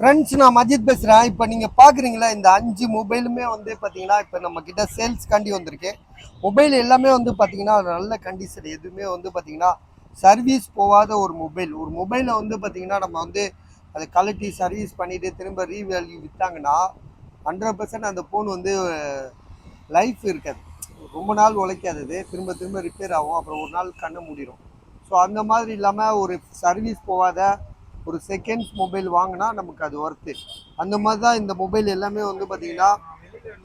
Friends, நான் மஜித் பேசுகிறேன். இப்போ நீங்கள் பார்க்குறீங்களா, இந்த 5 மொபைலுமே வந்து பார்த்தீங்கன்னா இப்போ நம்மக்கிட்ட சேல்ஸ்காண்டி வந்திருக்கு. மொபைல் எல்லாமே வந்து பார்த்தீங்கன்னா நல்ல கண்டிஷன், எதுவுமே வந்து பார்த்தீங்கன்னா சர்வீஸ் போகாத ஒரு மொபைலை வந்து பார்த்தீங்கன்னா நம்ம வந்து அதை கழட்டி சர்வீஸ் பண்ணிவிட்டு திரும்ப ரீவேல்யூ விற்றாங்கன்னா 100% அந்த ஃபோன் வந்து லைஃப் இருக்காது, ரொம்ப நாள் உழைக்காதது, திரும்ப திரும்ப ரிப்பேர் ஆகும், அப்புறம் ஒரு நாள் கண்ணை மூடிடும். ஸோ அந்த மாதிரி இல்லாமல் ஒரு சர்வீஸ் போகாத ஒரு செகண்ட்ஸ் மொபைல் வாங்கினா நமக்கு அது ஒர்த்து. அந்த மாதிரி தான் இந்த மொபைல் எல்லாமே வந்து பார்த்தீங்கன்னா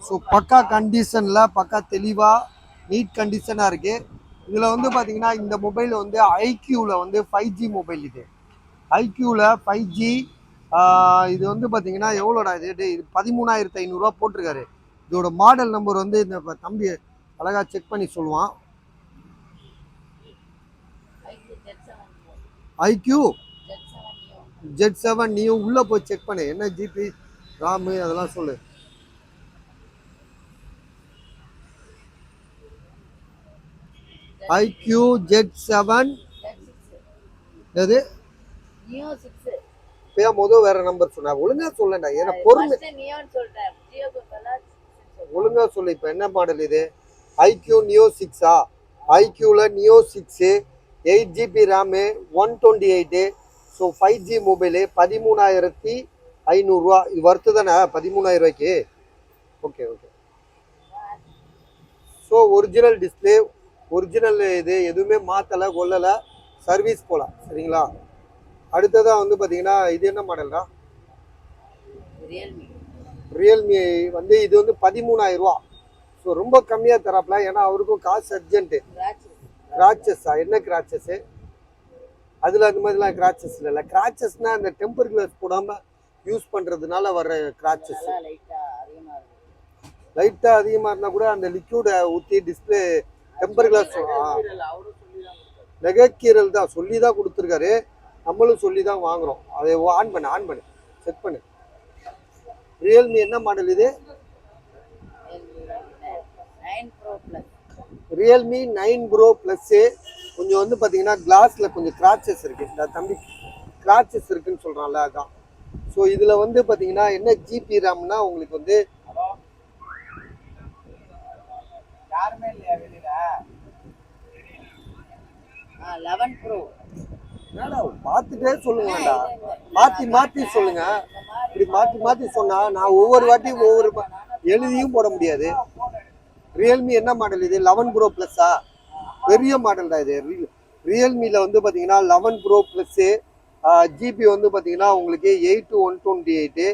ஸோ பக்கா கண்டிஷனில் பக்கா தெளிவாக நீட் கண்டிஷனாக இருக்குது. இதில் வந்து பார்த்தீங்கன்னா இந்த மொபைல் வந்து ஐக்யூவில் வந்து 5G மொபைல். இது ஐக்யூவில் 5G. இது வந்து பார்த்தீங்கன்னா எவ்வளோடா இது 13,500 போட்டிருக்காரு. இதோட மாடல் நம்பர் வந்து இந்த தம்பி அழகாக செக் பண்ணி சொல்லுவான். IQOO Z7 new. உள்ளே போய் செக் பண்ணு, என்ன ஜிபி ராமு அதெல்லாம் சொல்லு. ஐக்யூ Z7 எது முதல் வேற நம்பர் சொன்ன, ஒழுங்கா சொல்லண்டா, ஏன்னா பொறுமை ஒழுங்கா சொல்லு. இப்போ என்ன மாடல் இது? ஐக்யூ நியோ 6ஆ? ஐக்யூவில் Neo 6, 8GB RAM, 128. So 5G mobile, 13,500 இது வருத்து தானே 13,000 ரூபாய்க்கு? Okay okay. So original display, original இது, எதுவுமே மாற்றலை கொல்லலை, சர்வீஸ் போகலாம். சரிங்களா? அடுத்ததாக வந்து பார்த்தீங்கன்னா இது என்ன மாடல்டா? ரியல்மி வந்து இது வந்து 13,000 ரூபா. ஸோ ரொம்ப கம்மியாக தராப்ல, ஏன்னா அவருக்கும் காசு அர்ஜென்ட்டு. கிராச்சஸா? என்ன கிராச்சஸு? அதில் அந்த மாதிரிலாம் கிராச்சஸ் இல்லைல்ல. கிராச்சஸ்னால் அந்த டெம்பர் கிளாஸ் போடாமல் யூஸ் பண்ணுறதுனால வர கிராச்சஸ். லைட்டாக அதிகமாக இருந்தால் கூட அந்த லிக்யூடை ஊற்றி டிஸ்பிளே டெம்பர் கிளாஸ் நெகக்கீரல் தான் சொல்லி தான் கொடுத்துருக்காரு, நம்மளும் சொல்லி தான் வாங்குகிறோம். அதை ஆன் பண்ணு செக் பண்ணு. ரியல்மி என்ன மாடல் இது? Realme 9 bro plus. கொஞ்சம் வந்து பார்த்தீங்கன்னா கிளாஸில் கொஞ்சம் கிராச்சஸ் இருக்குது. இந்த தம்பி கிராச்சஸ் இருக்குன்னு சொல்கிறான்ல, அதுதான். ஸோ இதில் வந்து பார்த்தீங்கன்னா என்ன ஜிபி ரேம்னா உங்களுக்கு வந்து யாருமே இல்லையா வெளியில்? 11 ப்ரோ. என்னடா பார்த்துட்டே சொல்லுங்கடா, மாற்றி சொல்லுங்க. இப்படி மாற்றி சொன்னால் நான் ஒவ்வொரு வாட்டியும் ஒவ்வொரு எழுதியும் போட முடியாது. ரியல்மி என்ன மாடல் இது? 11 ப்ரோ ப்ளஸ்ஸா? பெரிய மாடல் தான் இது. ரியல்மியில் வந்து பார்த்தீங்கன்னா 11 ப்ரோ ப்ளஸ்ஸு. ஜிபி வந்து பார்த்தீங்கன்னா உங்களுக்கு 8/128,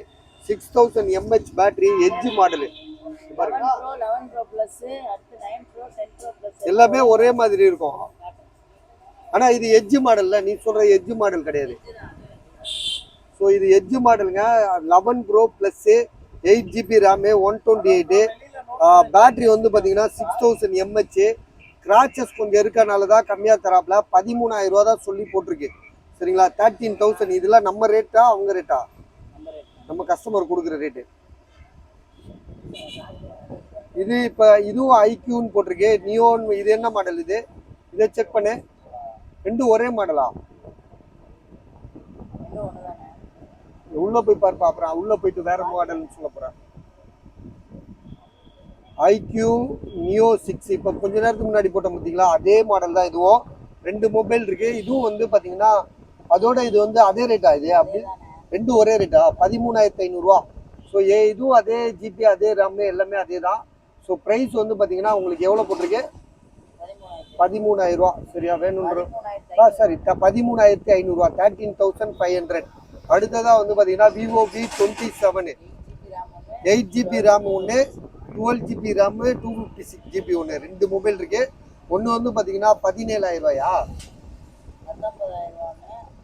6000 mAh பேட்டரி, எட்ஜ் மாடலு. எல்லாமே ஒரே மாதிரி இருக்கும், ஆனால் இது எட்ஜ் மாடலில், நீ சொல்கிற எட்ஜ் மாடல் கிடையாது. ஸோ இது எட்ஜ் மாடலுங்க. 11 bro plus, 8GB RAM, 128. Battery வந்து பார்த்தீங்கன்னா 6000 mAh. கிராச்சஸ் கொஞ்சம் இருக்கனால தான் கம்மியாக தராப்புல. 13,000 ரூபா தான் சொல்லி போட்டிருக்கு. சரிங்களா? 13,000. இதெல்லாம் நம்ம ரேட்டா அவங்க ரேட்டா? நம்ம கஸ்டமர் கொடுக்குற ரேட்டு இது. இப்போ இதுவும் ஐக்யூன்னு போட்டிருக்கு, நியோன். இது என்ன மாடல் இது? இதை செக் பண்ணு. ரெண்டும் ஒரே மாடலா? உள்ள போய் பார்ப்பா, அப்புறம் உள்ள போயிட்டு வேற மாடல்னு சொல்ல போறேன். ஐக்யூ நியோ 6 இப்போ கொஞ்ச நேரத்துக்கு முன்னாடி போட்ட பார்த்தீங்களா, அதே மாடல் தான் இதுவும். 2 மொபைல் இருக்கு. இதுவும் வந்து பார்த்தீங்கன்னா அதோட இது வந்து அதே ரேட்டா? இது அப்படி ரெண்டும் ஒரே ரேட்டா? 13,500 ஸோ இதுவும் அதே ஜிபி, அதே ரேம், எல்லாமே அதே தான். ஸோ ப்ரைஸ் வந்து பார்த்தீங்கன்னா உங்களுக்கு எவ்வளோ போட்டிருக்கு? 13,000. சரியா? வேணுன்ற சாரி 13,500, 13,500. அடுத்ததாக வந்து பார்த்தீங்கன்னா விவோ V27, 8GB ரேம் ஒன்று, 12GB ரேமு, 256GB ஒன்று. 2 மொபைல் இருக்கு. ஒன்று வந்து பார்த்தீங்கன்னா 17,000 ரூபாயா?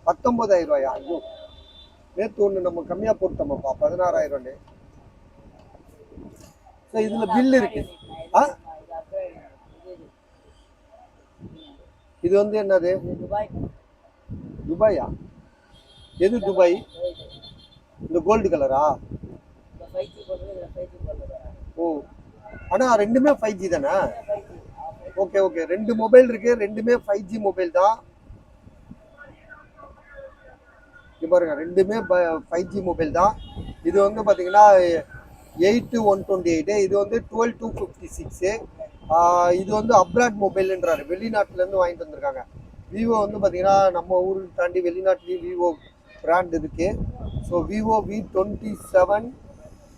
19,000 ரூபாயா? ஐயோ, நேற்று ஒன்று நம்ம கம்மியாக போட்டோம்ப்பா, 16,000. ஸோ இதில் பில் இருக்கு. இது வந்து என்னது? துபாயா? எது துபாய்? இந்த கோல்டு கலரா? ஓ, ஆனால் ரெண்டுமே 5G தானே? Okay okay. 2 மொபைல் இருக்கு, ரெண்டுமே 5G மொபைல் தான். இது பாருங்க ரெண்டுமே 5G மொபைல் தான். இது வந்து பார்த்தீங்கன்னா 8128, இது வந்து 12256. இது வந்து அப்ராட் மொபைல்ன்றாரு, வெளிநாட்டுலேருந்து வாங்கிட்டு வந்திருக்காங்க. விவோ வந்து பார்த்தீங்கன்னா நம்ம ஊருக்கு தாண்டி வெளிநாட்டுலேயும் விவோ பிராண்ட் இருக்கு. So Vivo V27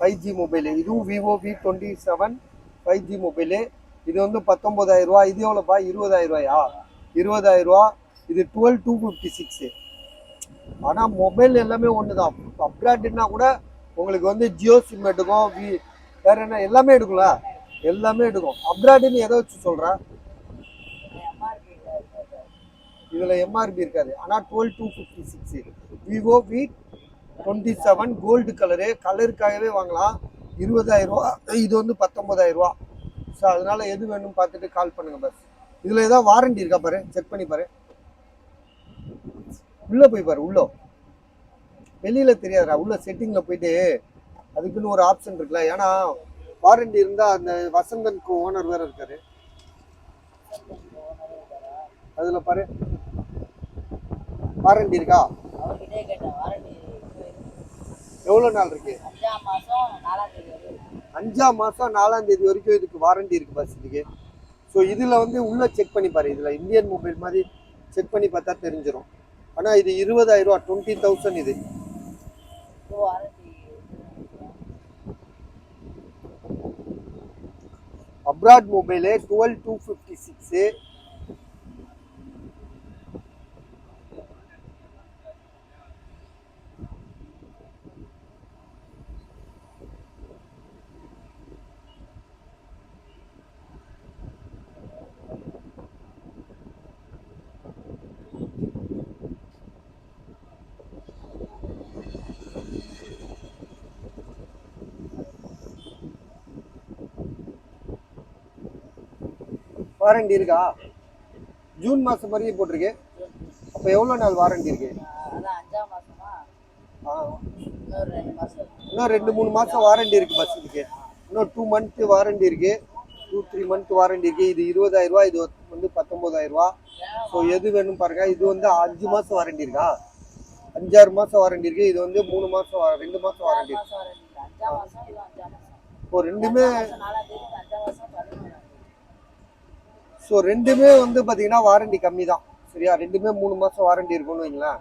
5G mobile, இதுவும் விவோ V27 5G மொபைலு. இது வந்து 19,000 ரூபா. இது எவ்வளோப்பா? 20,000 ரூபாயா? 20,000 ரூபா. இது 12256. ஆனால் மொபைல் எல்லாமே ஒன்று தான். அப்ராட்னா கூட உங்களுக்கு வந்து ஜியோ சிம் எடுக்கும், வேற என்ன எல்லாமே எடுக்கும்ல, எல்லாமே எடுக்கும். அப்ராட்னு எதை வச்சு சொல்கிறேன்? இதில் எம்ஆர்பி இருக்காது. ஆனால் 12256 விவோ V27 கோல்டு கலருக்காகவே வாங்கலாம். 20,000 ரூபா. இது வந்து 19,000 ரூபா. ஸோ அதனால எது வேணும்னு பார்த்துட்டு கால் பண்ணுங்க பஸ். இதில் ஏதாவது வாரண்டி இருக்கா பாரு, செக் பண்ணி பாரு. உள்ளே போய் பாரு, உள்ளே வெளியில் தெரியாதுடா, உள்ள செட்டிங்கில் போயிட்டு அதுக்குன்னு ஒரு ஆப்ஷன் இருக்குல்ல. ஏன்னா வாரண்டி இருந்தால் அந்த வசந்தனுக்கு ஓனர் வேறு இருக்காரு, அதில் பாரு வாரண்டி இருக்கா. எவ்வளோ நாள் இருக்கு? 5ஆம் மாதம் 4ஆம் தேதி வரைக்கும் இதுக்கு வாரண்டி இருக்கு பஸ் இதுக்கு. ஸோ இதில் வந்து உள்ளே செக் பண்ணி பாரு, இதில் இந்தியன் மொபைல் மாதிரி செக் பண்ணி பார்த்தா தெரிஞ்சிடும். ஆனால் இது 20,000 ரூபா, 20,000 இது. Abroad mobile 12256. வாரண்டி இருக்கா? ஜூன் மாதம் வரையும் போட்டிருக்கு. அப்போ எவ்வளோ நாள் வாரண்டி இருக்கு? இன்னும் 2-3 மாதம் வாரண்டி இருக்கு பஸ் இதுக்கு. இன்னும் 2 மந்த் வாரண்டி இருக்கு, 2-3 மந்த் வாரண்டி இருக்கு. இது 20,000 ரூபா, இது வந்து 19,000 ரூபா. ஸோ எது வேணும் பாருங்க. இது வந்து 5 மாதம் வாரண்டி இருக்கா, 5-6 மாதம் வாரண்டி இருக்கு. இது வந்து 3 மாதம் 2 மாதம் வாரண்டி இருக்கு. இப்போ ரெண்டுமே ஸோ ரெண்டுமே வந்து பார்த்தீங்கன்னா வாரண்டி கம்மி தான். சரியா? ரெண்டுமே 3 மாதம் வாரண்டி இருக்கும்னு வைங்களேன்.